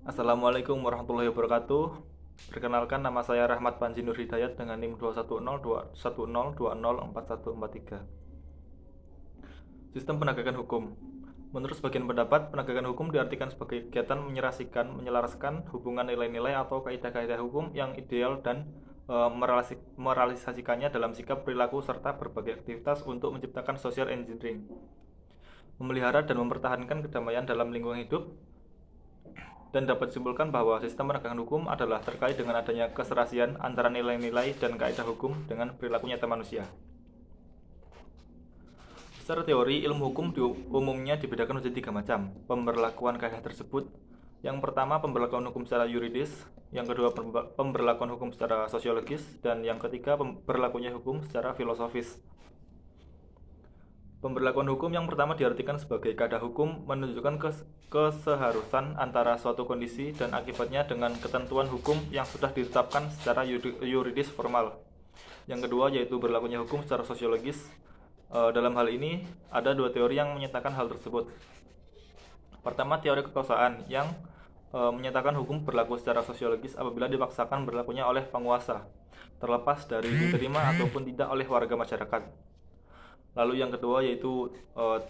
Assalamualaikum warahmatullahi wabarakatuh. Perkenalkan, nama saya Rahmat Panji Nur Hidayat dengan NIM 2102102104143. Sistem penegakan hukum. Menurut sebagian pendapat, penegakan hukum diartikan sebagai kegiatan menyelaraskan hubungan nilai-nilai atau kaidah-kaidah hukum yang ideal dan merealisasikannya dalam sikap, perilaku, serta berbagai aktivitas untuk menciptakan social engineering, memelihara dan mempertahankan kedamaian dalam lingkungan hidup, dan dapat disimpulkan bahwa sistem penegakan hukum adalah terkait dengan adanya keserasian antara nilai-nilai dan kaidah hukum dengan perilaku nyata manusia. Secara teori, ilmu hukum umumnya dibedakan menjadi tiga macam pemberlakuan kaidah tersebut. Yang pertama, pemberlakuan hukum secara yuridis. Yang kedua, pemberlakuan hukum secara sosiologis. Dan yang ketiga, pemberlakunya hukum secara filosofis. Pemberlakuan hukum yang pertama diartikan sebagai kaidah hukum menunjukkan keseharusan antara suatu kondisi dan akibatnya dengan ketentuan hukum yang sudah ditetapkan secara yuridis formal. Yang kedua yaitu berlakunya hukum secara sosiologis. Dalam hal ini ada dua teori yang menyatakan hal tersebut. Pertama, teori kekuasaan yang menyatakan hukum berlaku secara sosiologis apabila dipaksakan berlakunya oleh penguasa, terlepas dari diterima ataupun tidak oleh warga masyarakat. Lalu yang kedua yaitu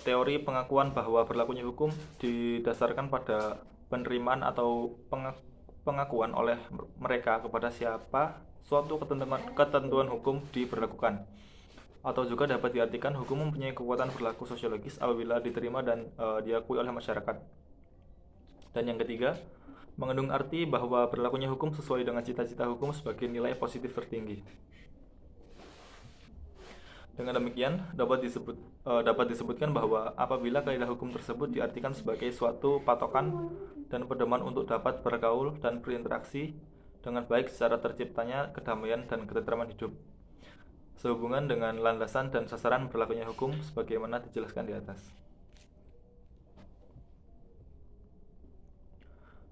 teori pengakuan bahwa berlakunya hukum didasarkan pada penerimaan atau pengakuan oleh mereka kepada siapa suatu ketentuan hukum diberlakukan. Atau juga dapat diartikan hukum mempunyai kekuatan berlaku sosiologis apabila diterima dan diakui oleh masyarakat. Dan yang ketiga, mengandung arti bahwa berlakunya hukum sesuai dengan cita-cita hukum sebagai nilai positif tertinggi. Dengan demikian, dapat disebutkan bahwa apabila kaidah hukum tersebut diartikan sebagai suatu patokan dan pedoman untuk dapat bergaul dan berinteraksi dengan baik secara terciptanya kedamaian dan ketentraman hidup, sehubungan dengan landasan dan sasaran berlakunya hukum sebagaimana dijelaskan di atas.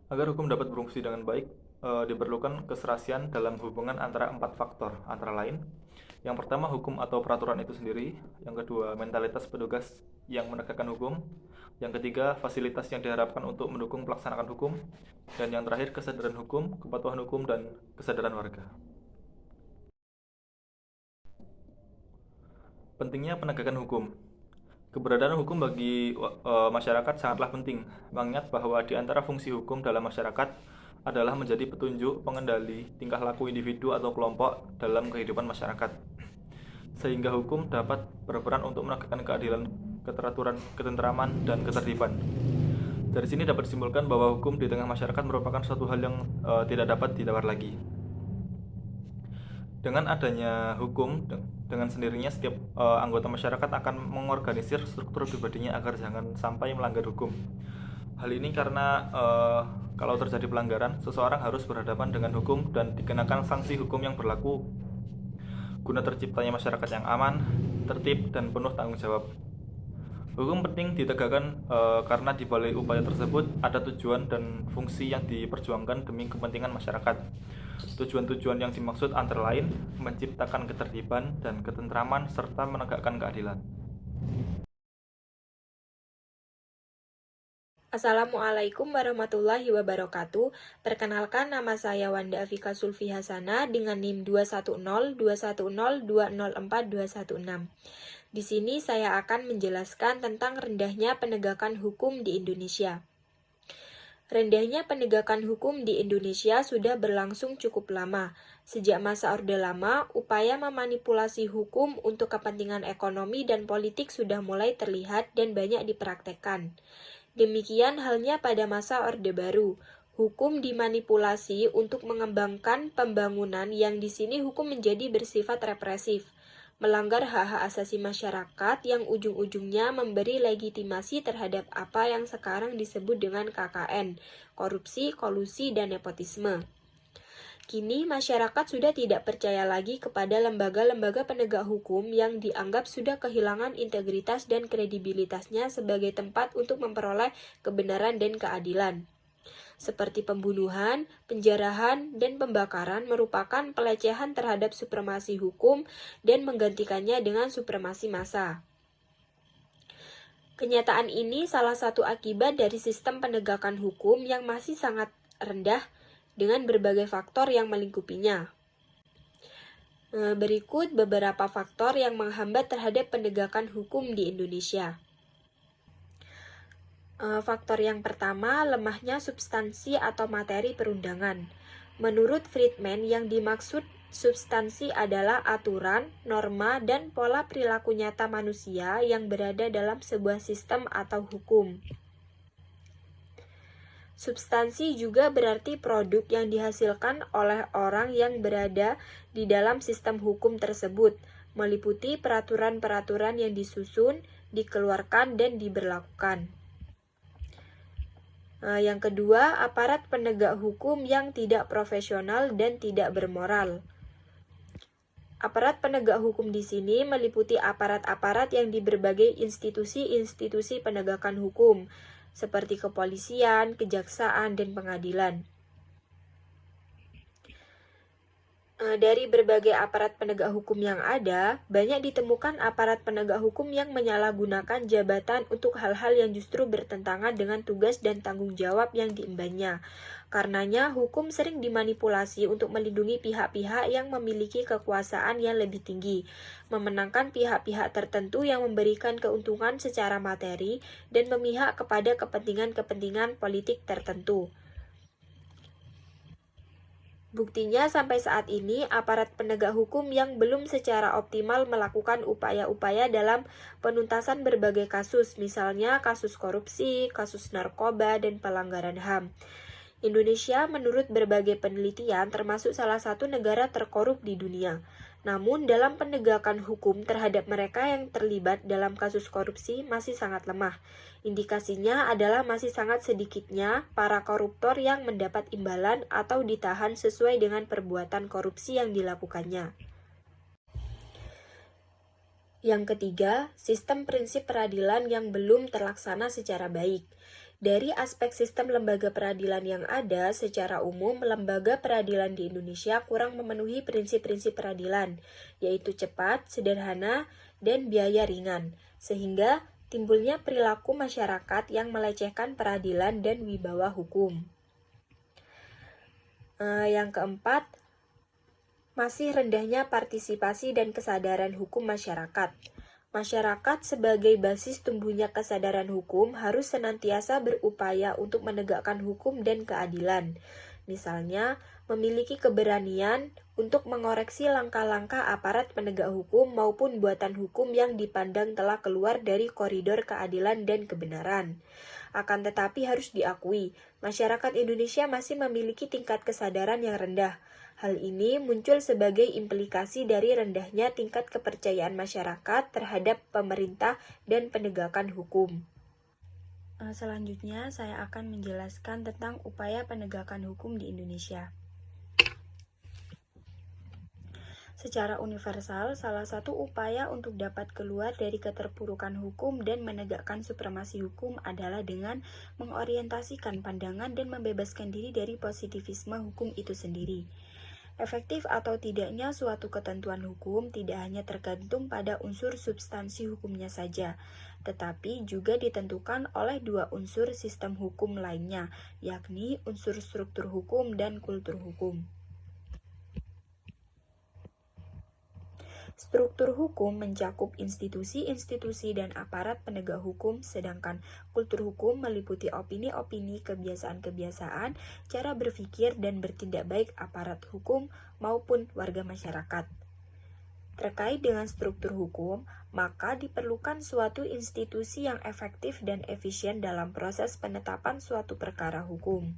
Agar hukum dapat berfungsi dengan baik, diperlukan keserasian dalam hubungan antara empat faktor, antara lain: yang pertama, hukum atau peraturan itu sendiri; yang kedua, mentalitas petugas yang menegakkan hukum; yang ketiga, fasilitas yang diharapkan untuk mendukung pelaksanaan hukum; dan yang terakhir, kesadaran hukum, kepatuhan hukum, dan kesadaran warga. Pentingnya penegakan hukum. Keberadaan hukum bagi masyarakat sangatlah penting, mengingat bahwa di antara fungsi hukum dalam masyarakat adalah menjadi petunjuk pengendali tingkah laku individu atau kelompok dalam kehidupan masyarakat, sehingga hukum dapat berperan untuk menegakkan keadilan, keteraturan, ketentraman, dan ketertiban. Dari sini dapat disimpulkan bahwa hukum di tengah masyarakat merupakan suatu hal yang tidak dapat ditawar lagi. Dengan adanya hukum, dengan sendirinya setiap anggota masyarakat akan mengorganisir struktur pribadinya agar jangan sampai melanggar hukum. Hal ini karena kalau terjadi pelanggaran, seseorang harus berhadapan dengan hukum dan dikenakan sanksi hukum yang berlaku guna terciptanya masyarakat yang aman, tertib, dan penuh tanggung jawab. Hukum penting ditegakkan karena di balik upaya tersebut ada tujuan dan fungsi yang diperjuangkan demi kepentingan masyarakat. Tujuan-tujuan yang dimaksud antara lain menciptakan ketertiban dan ketentraman serta menegakkan keadilan. Assalamualaikum warahmatullahi wabarakatuh. Perkenalkan, nama saya Wanda Afika Sulfi Hasana dengan NIM 2102102042116. Di sini saya akan menjelaskan tentang rendahnya penegakan hukum di Indonesia. Rendahnya penegakan hukum di Indonesia sudah berlangsung cukup lama. Sejak masa Orde Lama, upaya memanipulasi hukum untuk kepentingan ekonomi dan politik sudah mulai terlihat dan banyak dipraktekkan. Demikian halnya pada masa Orde Baru. Hukum dimanipulasi untuk mengembangkan pembangunan yang di sini hukum menjadi bersifat represif, melanggar hak-hak asasi masyarakat yang ujung-ujungnya memberi legitimasi terhadap apa yang sekarang disebut dengan KKN, korupsi, kolusi, dan nepotisme. Kini masyarakat sudah tidak percaya lagi kepada lembaga-lembaga penegak hukum yang dianggap sudah kehilangan integritas dan kredibilitasnya sebagai tempat untuk memperoleh kebenaran dan keadilan. Seperti pembunuhan, penjarahan, dan pembakaran merupakan pelecehan terhadap supremasi hukum dan menggantikannya dengan supremasi massa. Kenyataan ini salah satu akibat dari sistem penegakan hukum yang masih sangat rendah dengan berbagai faktor yang melingkupinya. Berikut beberapa faktor yang menghambat terhadap penegakan hukum di Indonesia. Faktor yang pertama, lemahnya substansi atau materi perundangan. Menurut Friedman, yang dimaksud substansi adalah aturan, norma, dan pola perilaku nyata manusia yang berada dalam sebuah sistem atau hukum. Substansi juga berarti produk yang dihasilkan oleh orang yang berada di dalam sistem hukum tersebut, meliputi peraturan-peraturan yang disusun, dikeluarkan, dan diberlakukan. Yang kedua, aparat penegak hukum yang tidak profesional dan tidak bermoral. Aparat penegak hukum di sini meliputi aparat-aparat yang di berbagai institusi-institusi penegakan hukum, seperti kepolisian, kejaksaan, dan pengadilan. Dari berbagai aparat penegak hukum yang ada, banyak ditemukan aparat penegak hukum yang menyalahgunakan jabatan untuk hal-hal yang justru bertentangan dengan tugas dan tanggung jawab yang diembannya. Karenanya, hukum sering dimanipulasi untuk melindungi pihak-pihak yang memiliki kekuasaan yang lebih tinggi, memenangkan pihak-pihak tertentu yang memberikan keuntungan secara materi, dan memihak kepada kepentingan-kepentingan politik tertentu. Buktinya sampai saat ini aparat penegak hukum yang belum secara optimal melakukan upaya-upaya dalam penuntasan berbagai kasus, misalnya kasus korupsi, kasus narkoba, dan pelanggaran HAM. Indonesia menurut berbagai penelitian termasuk salah satu negara terkorup di dunia. Namun dalam penegakan hukum terhadap mereka yang terlibat dalam kasus korupsi masih sangat lemah. Indikasinya adalah masih sangat sedikitnya para koruptor yang mendapat imbalan atau ditahan sesuai dengan perbuatan korupsi yang dilakukannya. Yang ketiga, sistem prinsip peradilan yang belum terlaksana secara baik. Dari aspek sistem lembaga peradilan yang ada, secara umum lembaga peradilan di Indonesia kurang memenuhi prinsip-prinsip peradilan, yaitu cepat, sederhana, dan biaya ringan, sehingga timbulnya perilaku masyarakat yang melecehkan peradilan dan wibawa hukum. Yang keempat, masih rendahnya partisipasi dan kesadaran hukum masyarakat. Masyarakat sebagai basis tumbuhnya kesadaran hukum harus senantiasa berupaya untuk menegakkan hukum dan keadilan. Misalnya, memiliki keberanian untuk mengoreksi langkah-langkah aparat penegak hukum maupun buatan hukum yang dipandang telah keluar dari koridor keadilan dan kebenaran. Akan tetapi harus diakui, masyarakat Indonesia masih memiliki tingkat kesadaran yang rendah. Hal ini muncul sebagai implikasi dari rendahnya tingkat kepercayaan masyarakat terhadap pemerintah dan penegakan hukum. Selanjutnya, saya akan menjelaskan tentang upaya penegakan hukum di Indonesia. Secara universal, salah satu upaya untuk dapat keluar dari keterpurukan hukum dan menegakkan supremasi hukum adalah dengan mengorientasikan pandangan dan membebaskan diri dari positivisme hukum itu sendiri. Efektif atau tidaknya suatu ketentuan hukum tidak hanya tergantung pada unsur substansi hukumnya saja, tetapi juga ditentukan oleh dua unsur sistem hukum lainnya, yakni unsur struktur hukum dan kultur hukum. Struktur hukum mencakup institusi-institusi dan aparat penegak hukum, sedangkan kultur hukum meliputi opini-opini, kebiasaan-kebiasaan, cara berpikir dan bertindak baik aparat hukum maupun warga masyarakat. Terkait dengan struktur hukum, maka diperlukan suatu institusi yang efektif dan efisien dalam proses penetapan suatu perkara hukum.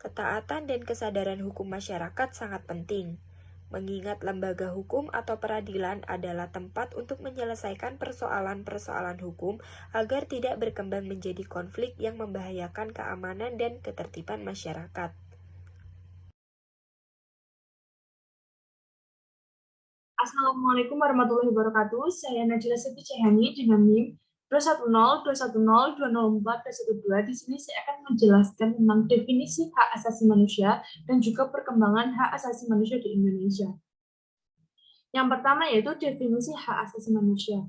Ketaatan dan kesadaran hukum masyarakat sangat penting, mengingat lembaga hukum atau peradilan adalah tempat untuk menyelesaikan persoalan-persoalan hukum agar tidak berkembang menjadi konflik yang membahayakan keamanan dan ketertiban masyarakat. Assalamualaikum warahmatullahi wabarakatuh. Saya Najila Siti Cehani dengan NIM 210, 210, 204, 212. Di sini saya akan menjelaskan tentang definisi hak asasi manusia dan juga perkembangan hak asasi manusia di Indonesia. Yang pertama yaitu definisi hak asasi manusia.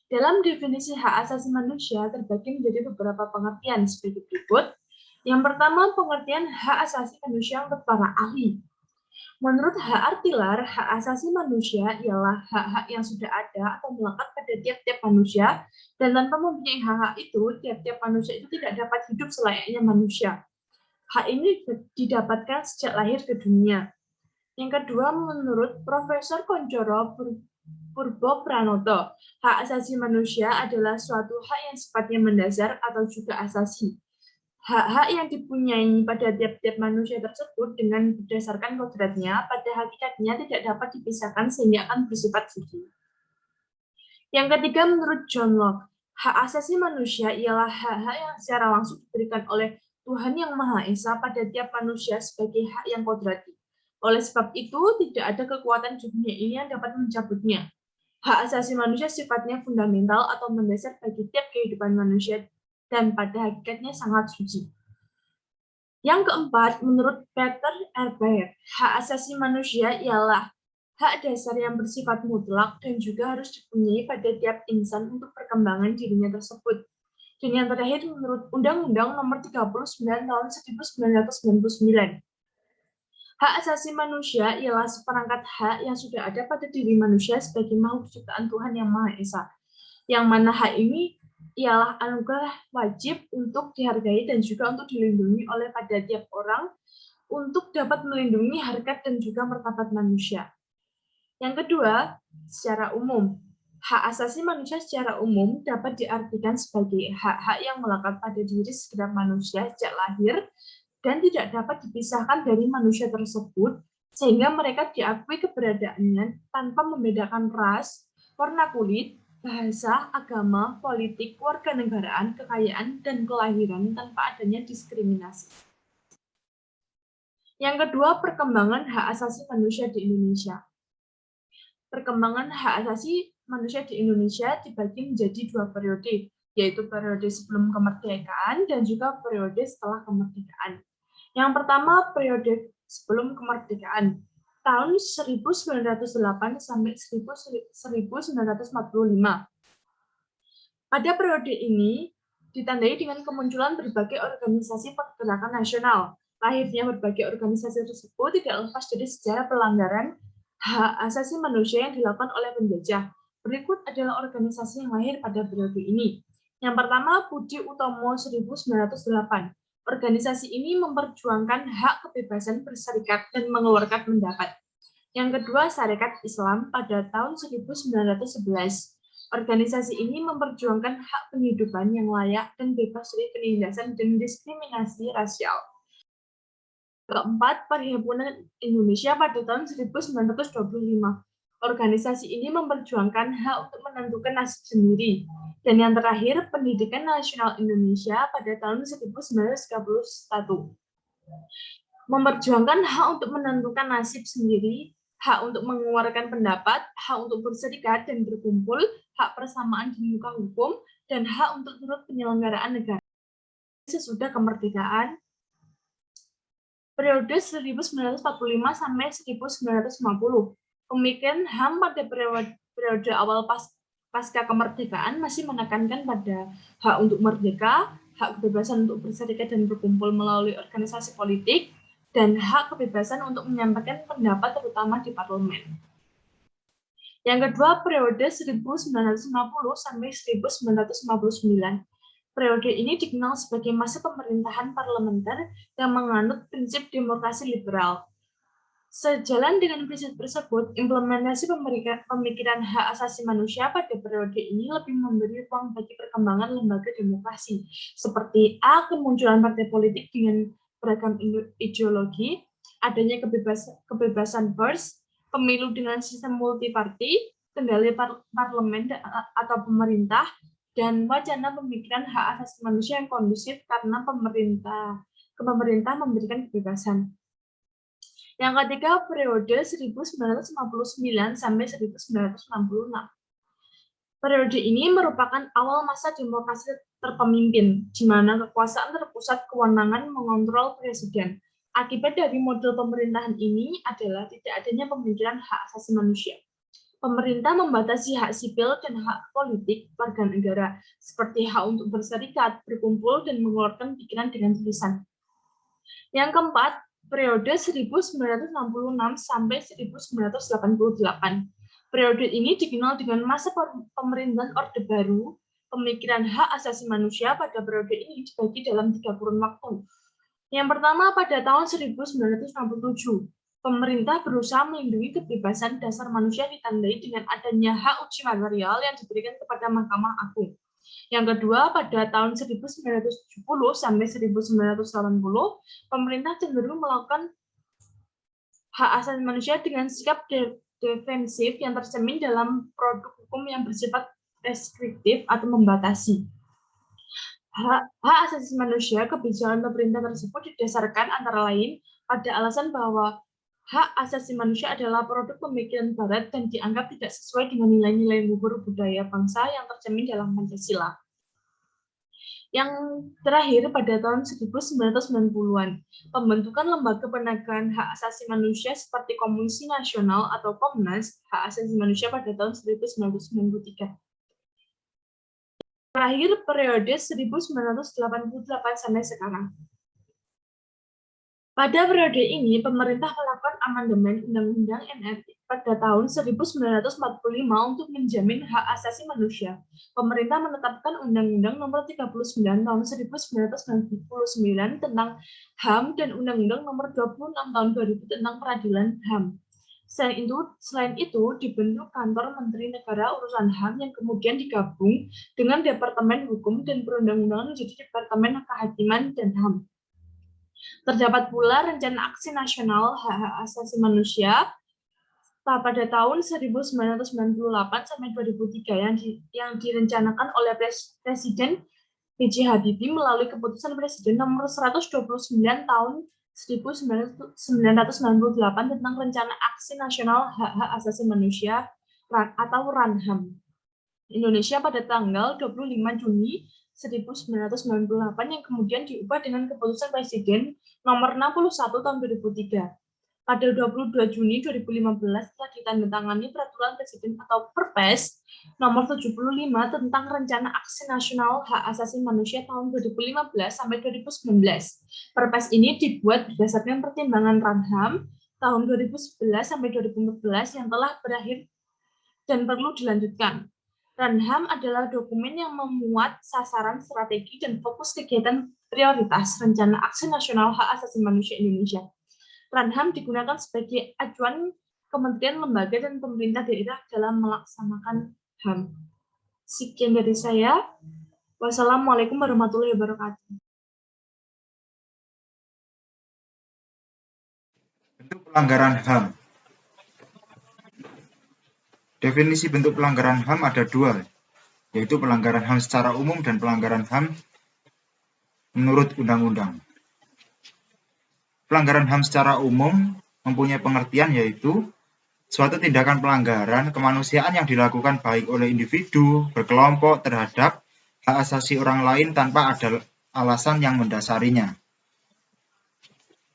Dalam definisi hak asasi manusia terbagi menjadi beberapa pengertian sebagai berikut. Yang pertama, pengertian hak asasi manusia untuk para ahli. Menurut H. Artilar, hak asasi manusia ialah hak-hak yang sudah ada atau melekat pada tiap-tiap manusia, dan tanpa mempunyai hak-hak itu, tiap-tiap manusia itu tidak dapat hidup selayaknya manusia. Hak ini didapatkan sejak lahir ke dunia. Yang kedua, menurut Profesor Koncoro Purbo Pranoto, hak asasi manusia adalah suatu hak yang sifatnya mendasar atau juga asasi. Hak-hak yang dipunyai pada tiap-tiap manusia tersebut dengan berdasarkan kodratnya, pada hakikatnya tidak dapat dipisahkan sehingga akan bersifat suci. Yang ketiga, menurut John Locke, hak asasi manusia ialah hak-hak yang secara langsung diberikan oleh Tuhan Yang Maha Esa pada tiap manusia sebagai hak yang kodrati. Oleh sebab itu, tidak ada kekuatan di dunia ini yang dapat mencabutnya. Hak asasi manusia sifatnya fundamental atau mendasar bagi tiap kehidupan manusia dan pada hakikatnya sangat suci. Yang keempat, menurut Peter R. Baer, hak asasi manusia ialah hak dasar yang bersifat mutlak dan juga harus dipunyai pada tiap insan untuk perkembangan dirinya tersebut. Dan yang terakhir, menurut Undang-Undang Nomor 39 Tahun 1999, hak asasi manusia ialah seperangkat hak yang sudah ada pada diri manusia sebagai makhluk ciptaan Tuhan Yang Maha Esa. Yang mana hak ini ialah anugerah wajib untuk dihargai dan juga untuk dilindungi oleh pada tiap orang untuk dapat melindungi harkat dan juga martabat manusia. Yang kedua, secara umum, hak asasi manusia secara umum dapat diartikan sebagai hak-hak yang melekat pada diri setiap manusia sejak lahir dan tidak dapat dipisahkan dari manusia tersebut sehingga mereka diakui keberadaannya tanpa membedakan ras, warna kulit, bahasa, agama, politik, kewarganegaraan, kekayaan, dan kelahiran tanpa adanya diskriminasi. Yang kedua, perkembangan hak asasi manusia di Indonesia. Perkembangan hak asasi manusia di Indonesia dibagi menjadi dua periode, yaitu periode sebelum kemerdekaan dan juga periode setelah kemerdekaan. Yang pertama, periode sebelum kemerdekaan, tahun 1908 sampai 1945. Pada periode ini ditandai dengan kemunculan berbagai organisasi pergerakan nasional. Lahirnya berbagai organisasi tersebut tidak lepas dari sejarah pelanggaran hak asasi manusia yang dilakukan oleh penjajah. Berikut adalah organisasi yang lahir pada periode ini. Yang pertama, Budi Utomo 1908. Organisasi ini memperjuangkan hak kebebasan berserikat dan mengeluarkan pendapat. Yang kedua, Sarekat Islam pada tahun 1911. Organisasi ini memperjuangkan hak penghidupan yang layak dan bebas dari penindasan dan diskriminasi rasial. Keempat, Perhimpunan Indonesia pada tahun 1925. Organisasi ini memperjuangkan hak untuk menentukan nasib sendiri. Dan yang terakhir, Pendidikan Nasional Indonesia pada tahun 1931. Memperjuangkan hak untuk menentukan nasib sendiri, hak untuk mengeluarkan pendapat, hak untuk berserikat dan berkumpul, hak persamaan di muka hukum, dan hak untuk turut penyelenggaraan negara. Sesudah kemerdekaan, periode 1945 sampai 1950. Pemikiran HAM pada periode awal pasca kemerdekaan masih menekankan pada hak untuk merdeka, hak kebebasan untuk berserikat dan berkumpul melalui organisasi politik, dan hak kebebasan untuk menyampaikan pendapat terutama di parlemen. Yang kedua, periode 1950 sampai 1959. Periode ini dikenal sebagai masa pemerintahan parlementer yang menganut prinsip demokrasi liberal. Sejalan dengan prinsip tersebut, implementasi pemikiran hak asasi manusia pada periode ini lebih memberi ruang bagi perkembangan lembaga demokrasi, seperti A. Kemunculan partai politik dengan beragam ideologi, adanya kebebasan pers, pemilu dengan sistem multiparti, kendali parlemen atau pemerintah, dan wacana pemikiran hak asasi manusia yang kondusif karena pemerintah memberikan kebebasan. Yang ketiga, periode 1959 sampai 1966. Periode ini merupakan awal masa demokrasi terpemimpin, di mana kekuasaan terpusat kewenangan mengontrol presiden. Akibat dari model pemerintahan ini adalah tidak adanya pemikiran hak asasi manusia. Pemerintah membatasi hak sipil dan hak politik warga negara, seperti hak untuk berserikat, berkumpul, dan mengeluarkan pikiran dengan tulisan. Yang keempat, periode 1966 sampai 1988. Periode ini dikenal dengan masa pemerintahan Orde Baru. Pemikiran hak asasi manusia pada periode ini dibagi dalam 3 kurun waktu. Yang pertama pada tahun 1967, pemerintah berusaha melindungi kebebasan dasar manusia ditandai dengan adanya hak uji material yang diberikan kepada Mahkamah Agung. Yang kedua, pada tahun 1970 sampai 1980, pemerintah cenderung melakukan hak asasi manusia dengan sikap defensif yang tercermin dalam produk hukum yang bersifat restriktif atau membatasi. Hak asasi manusia, kebijakan pemerintah tersebut didasarkan antara lain pada alasan bahwa hak asasi manusia adalah produk pemikiran Barat dan dianggap tidak sesuai dengan nilai-nilai luhur budaya bangsa yang tercermin dalam Pancasila. Yang terakhir pada tahun 1990-an, pembentukan lembaga penegakan hak asasi manusia seperti Komisi Nasional atau Komnas Hak Asasi Manusia pada tahun 1993. Terakhir periode 1988 sampai sekarang. Pada periode ini, pemerintah melakukan amandemen Undang-Undang NRI pada tahun 1945 untuk menjamin hak asasi manusia. Pemerintah menetapkan Undang-Undang Nomor 39 Tahun 1999 tentang HAM dan Undang-Undang Nomor 26 Tahun 2000 tentang Peradilan HAM. Selain itu, dibentuk Kantor Menteri Negara Urusan HAM yang kemudian digabung dengan Departemen Hukum dan Perundang-undangan menjadi Departemen Kehakiman dan HAM. Terdapat pula Rencana Aksi Nasional Hak Asasi Manusia pada tahun 1998 sampai 2003 yang direncanakan oleh Presiden B.J. Habibie melalui Keputusan Presiden Nomor 129 Tahun 1998 tentang Rencana Aksi Nasional Hak Asasi Manusia atau RANHAM. Indonesia pada tanggal 25 Juni 1998 yang kemudian diubah dengan Keputusan Presiden Nomor 61 Tahun 2003. Pada 22 Juni 2015 telah ditandatangani Peraturan Presiden atau Perpres Nomor 75 tentang Rencana Aksi Nasional Hak Asasi Manusia tahun 2015 sampai 2019. Perpres ini dibuat berdasarkan pertimbangan RANHAM tahun 2011 sampai 2014 yang telah berakhir dan perlu dilanjutkan. RANHAM adalah dokumen yang memuat sasaran, strategi, dan fokus kegiatan prioritas Rencana Aksi Nasional Hak Asasi Manusia Indonesia. RANHAM digunakan sebagai acuan kementerian, lembaga, dan pemerintah daerah dalam melaksanakan HAM. Sekian dari saya. Wassalamualaikum warahmatullahi wabarakatuh. Bentuk pelanggaran HAM. Definisi bentuk pelanggaran HAM ada dua, yaitu pelanggaran HAM secara umum dan pelanggaran HAM menurut undang-undang. Pelanggaran HAM secara umum mempunyai pengertian yaitu suatu tindakan pelanggaran kemanusiaan yang dilakukan baik oleh individu, berkelompok terhadap hak asasi orang lain tanpa ada alasan yang mendasarinya.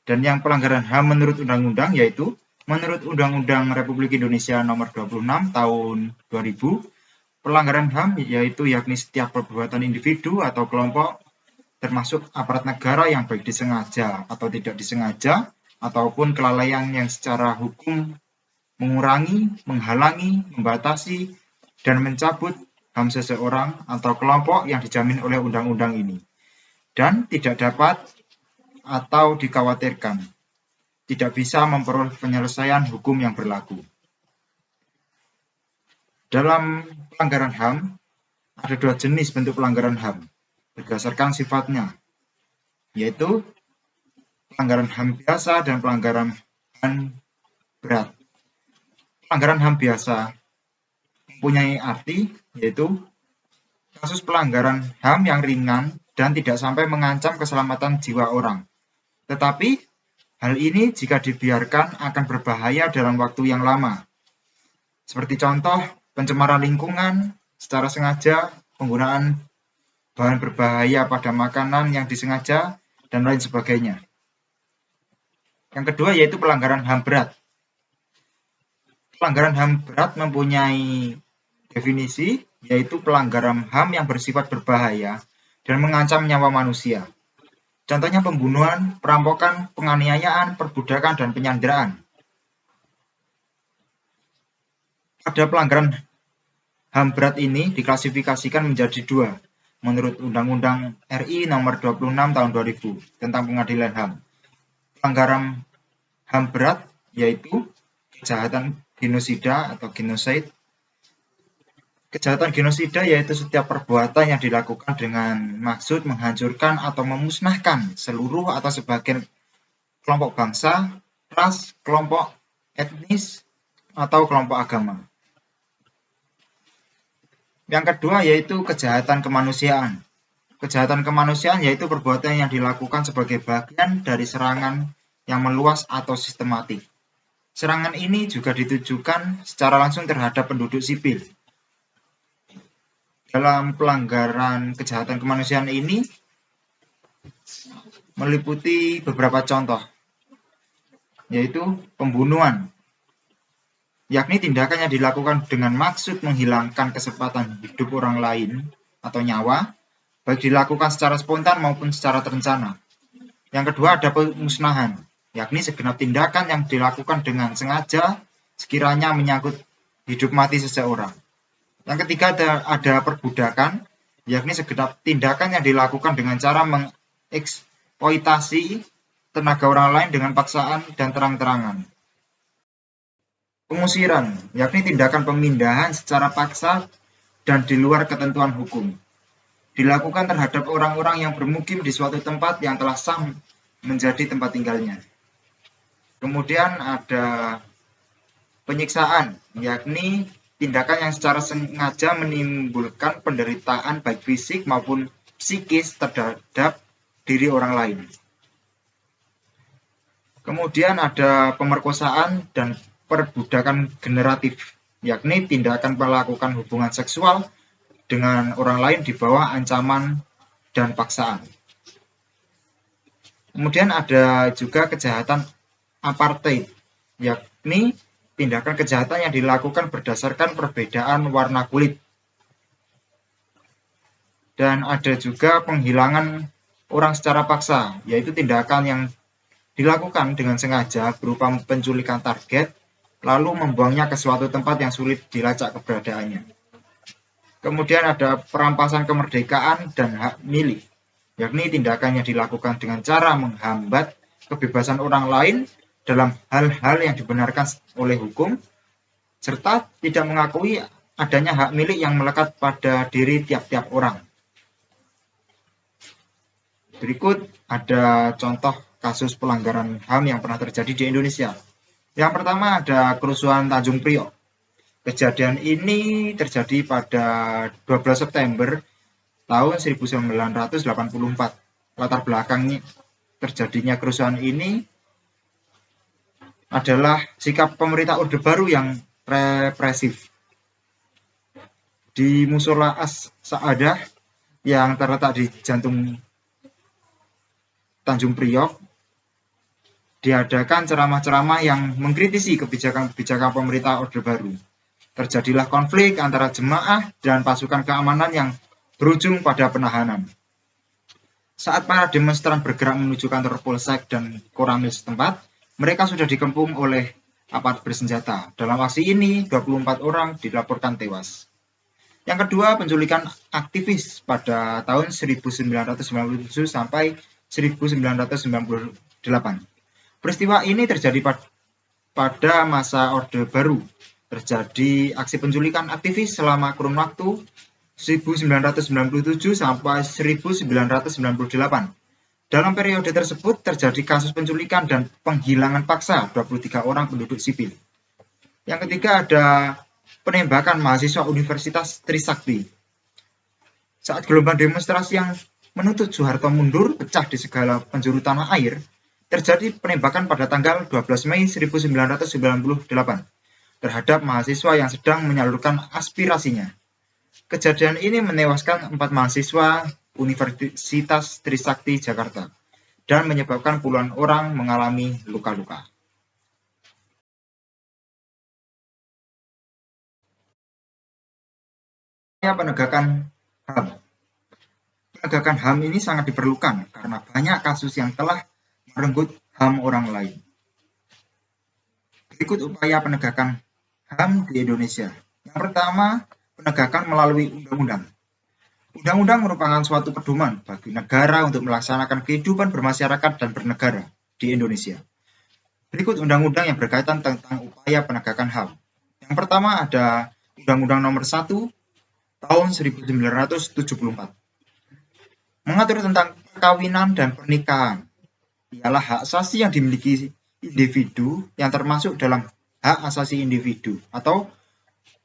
Dan yang pelanggaran HAM menurut undang-undang yaitu menurut Undang-Undang Republik Indonesia Nomor 26 Tahun 2000, pelanggaran HAM yaitu yakni setiap perbuatan individu atau kelompok termasuk aparat negara yang baik disengaja atau tidak disengaja ataupun kelalaian yang secara hukum mengurangi, menghalangi, membatasi, dan mencabut HAM seseorang atau kelompok yang dijamin oleh undang-undang ini dan tidak dapat atau dikhawatirkan tidak bisa memperoleh penyelesaian hukum yang berlaku. Dalam pelanggaran HAM, ada dua jenis bentuk pelanggaran HAM berdasarkan sifatnya, yaitu pelanggaran HAM biasa dan pelanggaran HAM berat. Pelanggaran HAM biasa mempunyai arti, yaitu kasus pelanggaran HAM yang ringan dan tidak sampai mengancam keselamatan jiwa orang. Tetapi hal ini jika dibiarkan akan berbahaya dalam waktu yang lama. Seperti contoh, pencemaran lingkungan secara sengaja, penggunaan bahan berbahaya pada makanan yang disengaja, dan lain sebagainya. Yang kedua yaitu pelanggaran HAM berat. Pelanggaran HAM berat mempunyai definisi, yaitu pelanggaran HAM yang bersifat berbahaya dan mengancam nyawa manusia. Contohnya pembunuhan, perampokan, penganiayaan, perbudakan, dan penyanderaan. Pada pelanggaran HAM berat ini diklasifikasikan menjadi dua, menurut Undang-Undang RI Nomor 26 Tahun 2000 tentang Pengadilan HAM. Pelanggaran HAM berat yaitu kejahatan genosida atau genocide. Kejahatan genosida yaitu setiap perbuatan yang dilakukan dengan maksud menghancurkan atau memusnahkan seluruh atau sebagian kelompok bangsa, ras, kelompok etnis, atau kelompok agama. Yang kedua yaitu kejahatan kemanusiaan. Kejahatan kemanusiaan yaitu perbuatan yang dilakukan sebagai bagian dari serangan yang meluas atau sistematik. Serangan ini juga ditujukan secara langsung terhadap penduduk sipil. Dalam pelanggaran kejahatan kemanusiaan ini meliputi beberapa contoh, yaitu pembunuhan, yakni tindakan yang dilakukan dengan maksud menghilangkan kesempatan hidup orang lain atau nyawa, baik dilakukan secara spontan maupun secara terencana. Yang kedua ada pemusnahan, yakni segenap tindakan yang dilakukan dengan sengaja sekiranya menyangkut hidup mati seseorang. Yang ketiga ada perbudakan, yakni segenap tindakan yang dilakukan dengan cara mengeksploitasi tenaga orang lain dengan paksaan dan terang-terangan. Pengusiran, yakni tindakan pemindahan secara paksa dan di luar ketentuan hukum, dilakukan terhadap orang-orang yang bermukim di suatu tempat yang telah sah menjadi tempat tinggalnya. Kemudian ada penyiksaan, yakni tindakan yang secara sengaja menimbulkan penderitaan baik fisik maupun psikis terhadap diri orang lain. Kemudian ada pemerkosaan dan perbudakan generatif, yakni tindakan melakukan hubungan seksual dengan orang lain di bawah ancaman dan paksaan. Kemudian ada juga kejahatan apartheid, yakni tindakan kejahatan yang dilakukan berdasarkan perbedaan warna kulit. Dan ada juga penghilangan orang secara paksa, yaitu tindakan yang dilakukan dengan sengaja berupa penculikan target, lalu membuangnya ke suatu tempat yang sulit dilacak keberadaannya. Kemudian ada perampasan kemerdekaan dan hak milik, yakni tindakan yang dilakukan dengan cara menghambat kebebasan orang lain dalam hal-hal yang dibenarkan oleh hukum, serta tidak mengakui adanya hak milik yang melekat pada diri tiap-tiap orang. Berikut ada contoh kasus pelanggaran HAM yang pernah terjadi di Indonesia. Yang pertama ada kerusuhan Tanjung Priok. Kejadian ini terjadi pada 12 September tahun 1984. Latar belakangnya terjadinya kerusuhan ini adalah sikap pemerintah Orde Baru yang represif. Di Musola As-Saadah yang terletak di jantung Tanjung Priok, diadakan ceramah-ceramah yang mengkritisi kebijakan-kebijakan pemerintah Orde Baru. Terjadilah konflik antara jemaah dan pasukan keamanan yang berujung pada penahanan. Saat para demonstran bergerak menuju kantor Polsek dan Koramil setempat, mereka sudah dikepung oleh aparat bersenjata. Dalam aksi ini, 24 orang dilaporkan tewas. Yang kedua, penculikan aktivis pada tahun 1997 sampai 1998. Peristiwa ini terjadi pada masa Orde Baru. Terjadi aksi penculikan aktivis selama kurun waktu 1997 sampai 1998. Dalam periode tersebut terjadi kasus penculikan dan penghilangan paksa 23 orang penduduk sipil. Yang ketiga ada penembakan mahasiswa Universitas Trisakti. Saat gelombang demonstrasi yang menuntut Soeharto mundur pecah di segala penjuru tanah air, terjadi penembakan pada tanggal 12 Mei 1998 terhadap mahasiswa yang sedang menyalurkan aspirasinya. Kejadian ini menewaskan 4 mahasiswa Universitas Trisakti Jakarta dan menyebabkan puluhan orang mengalami luka-luka. Upaya penegakan HAM. Penegakan HAM ini sangat diperlukan karena banyak kasus yang telah merenggut HAM orang lain. Berikut upaya penegakan HAM di Indonesia. Yang pertama, penegakan melalui undang-undang. Undang-undang merupakan suatu pedoman bagi negara untuk melaksanakan kehidupan bermasyarakat dan bernegara di Indonesia. Berikut undang-undang yang berkaitan tentang upaya penegakan HAM. Yang pertama ada Undang-Undang Nomor 1 Tahun 1974. Mengatur tentang perkawinan dan pernikahan. Ialah hak asasi yang dimiliki individu yang termasuk dalam hak asasi individu atau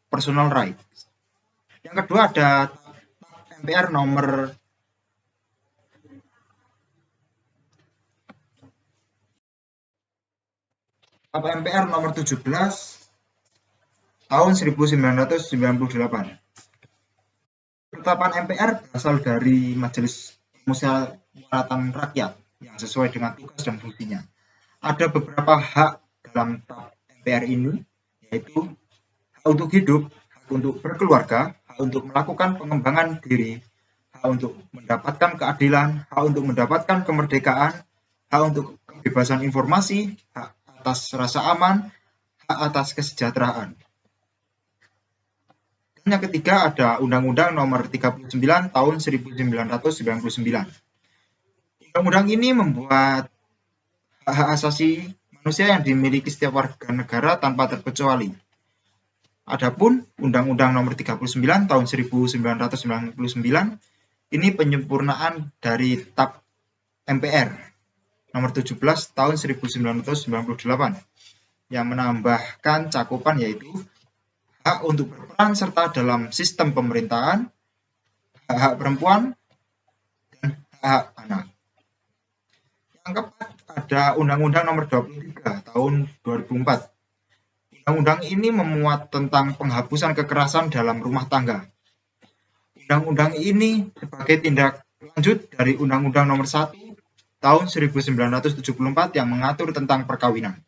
personal rights. Yang kedua ada MPR nomor MPR nomor 17 tahun 1998. Ketetapan MPR berasal dari Majelis Permusyawaratan Rakyat yang sesuai dengan tugas dan fungsinya. Ada beberapa hak dalam TAP MPR ini, yaitu hak untuk hidup, hak untuk berkeluarga, hak untuk melakukan pengembangan diri, hak untuk mendapatkan keadilan, hak untuk mendapatkan kemerdekaan, hak untuk kebebasan informasi, hak atas rasa aman, hak atas kesejahteraan. Dan yang ketiga ada Undang-Undang Nomor 39 Tahun 1999. Undang-undang ini membuat hak asasi manusia yang dimiliki setiap warga negara tanpa terkecuali. Adapun Undang-Undang Nomor 39 Tahun 1999 ini penyempurnaan dari TAP MPR Nomor 17 Tahun 1998 yang menambahkan cakupan yaitu hak untuk berperan serta dalam sistem pemerintahan, hak perempuan, dan hak anak. Yang keempat ada Undang-Undang Nomor 23 Tahun 2004. Undang-undang ini memuat tentang penghapusan kekerasan dalam rumah tangga. Undang-undang ini sebagai tindak lanjut dari Undang-Undang Nomor 1 Tahun 1974 yang mengatur tentang perkawinan.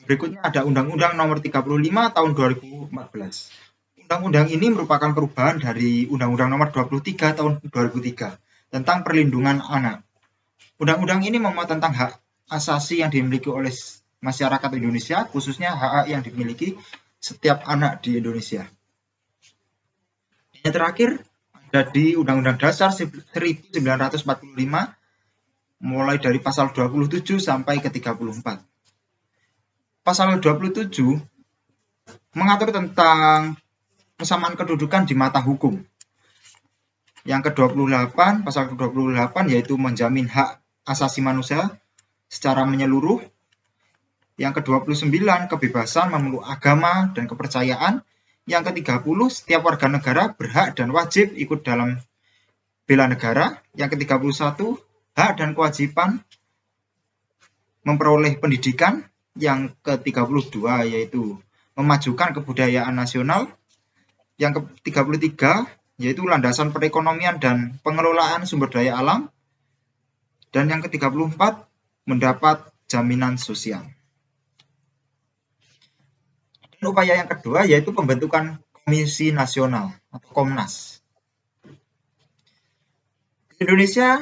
Berikutnya ada Undang-Undang Nomor 35 Tahun 2014. Undang-undang ini merupakan perubahan dari Undang-Undang Nomor 23 Tahun 2003 tentang perlindungan anak. Undang-undang ini memuat tentang hak asasi yang dimiliki oleh masyarakat Indonesia, khususnya hak yang dimiliki setiap anak di Indonesia. Yang terakhir ada di Undang-Undang Dasar 1945 mulai dari pasal 27 sampai ke 34. Pasal 27 mengatur tentang kesamaan kedudukan di mata hukum. Yang ke-28, pasal ke-28 yaitu menjamin hak asasi manusia secara menyeluruh. Yang ke-29, kebebasan memeluk agama dan kepercayaan. Yang ke-30, setiap warga negara berhak dan wajib ikut dalam bela negara. Yang ke-31, hak dan kewajiban memperoleh pendidikan. Yang ke-32 yaitu memajukan kebudayaan nasional. Yang ke-33 yaitu landasan perekonomian dan pengelolaan sumber daya alam. Dan yang ke-34 mendapat jaminan sosial. Dan upaya yang kedua yaitu pembentukan Komisi Nasional atau Komnas. Di Indonesia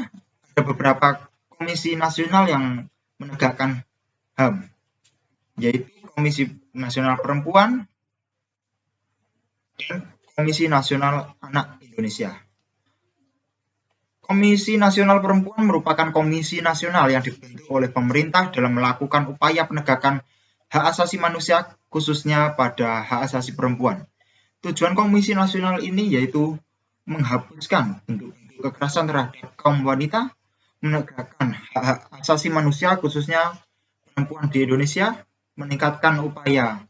ada beberapa komisi nasional yang menegakkan HAM, yaitu Komisi Nasional Perempuan dan Komisi Nasional Anak Indonesia. Komisi Nasional Perempuan merupakan komisi nasional yang dibentuk oleh pemerintah dalam melakukan upaya penegakan hak asasi manusia, khususnya pada hak asasi perempuan. Tujuan Komisi Nasional ini yaitu menghapuskan bentuk-bentuk kekerasan terhadap kaum wanita, menegakkan hak asasi manusia, khususnya perempuan di Indonesia, meningkatkan upaya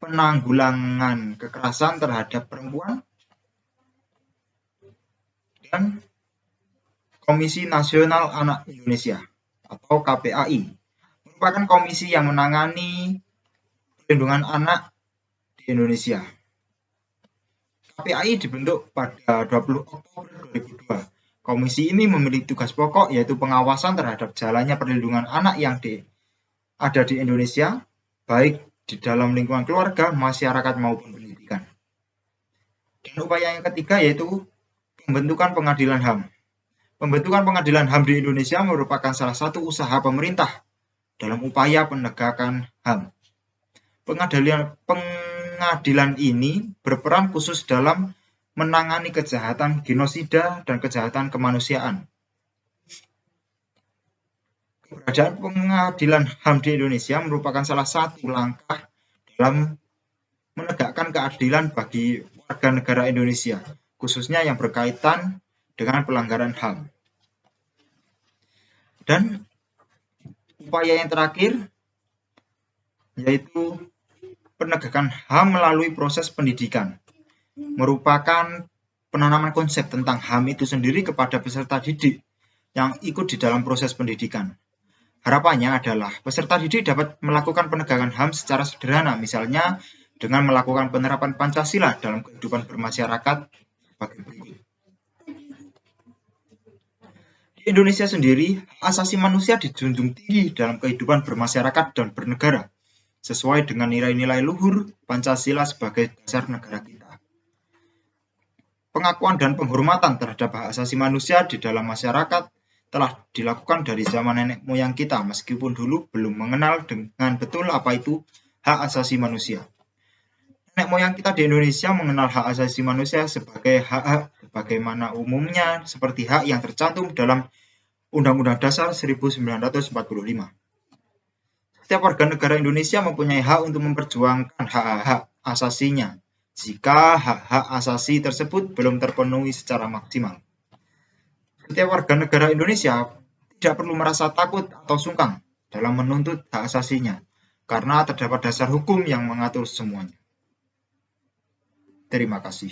penanggulangan kekerasan terhadap perempuan, dan Komisi Nasional Anak Indonesia atau KPAI merupakan komisi yang menangani perlindungan anak di Indonesia. KPAI dibentuk pada 20 Oktober 2002. Komisi ini memiliki tugas pokok yaitu pengawasan terhadap jalannya perlindungan anak yang ada di Indonesia, baik di dalam lingkungan keluarga, masyarakat maupun pendidikan. Dan upaya yang ketiga yaitu pembentukan pengadilan HAM. Pembentukan pengadilan HAM di Indonesia merupakan salah satu usaha pemerintah dalam upaya penegakan HAM. Pengadilan ini berperan khusus dalam menangani kejahatan genosida dan kejahatan kemanusiaan. Keberadaan pengadilan HAM di Indonesia merupakan salah satu langkah dalam menegakkan keadilan bagi warga negara Indonesia, khususnya yang berkaitan dengan pelanggaran HAM. Dan upaya yang terakhir yaitu penegakan HAM melalui proses pendidikan, merupakan penanaman konsep tentang HAM itu sendiri kepada peserta didik yang ikut di dalam proses pendidikan. Harapannya adalah peserta didik dapat melakukan penegakan HAM secara sederhana, misalnya dengan melakukan penerapan Pancasila dalam kehidupan bermasyarakat sebagai berikut. Di Indonesia sendiri, hak asasi manusia dijunjung tinggi dalam kehidupan bermasyarakat dan bernegara, sesuai dengan nilai-nilai luhur Pancasila sebagai dasar negara kita. Pengakuan dan penghormatan terhadap hak asasi manusia di dalam masyarakat telah dilakukan dari zaman nenek moyang kita, meskipun dulu belum mengenal dengan betul apa itu hak asasi manusia. Nenek moyang kita di Indonesia mengenal hak asasi manusia sebagai hak-hak sebagaimana umumnya seperti hak yang tercantum dalam Undang-Undang Dasar 1945. Setiap warga negara Indonesia mempunyai hak untuk memperjuangkan hak-hak asasinya jika hak-hak asasi tersebut belum terpenuhi secara maksimal. Setiap warga negara Indonesia tidak perlu merasa takut atau sungkan dalam menuntut hak asasinya, karena terdapat dasar hukum yang mengatur semuanya. Terima kasih.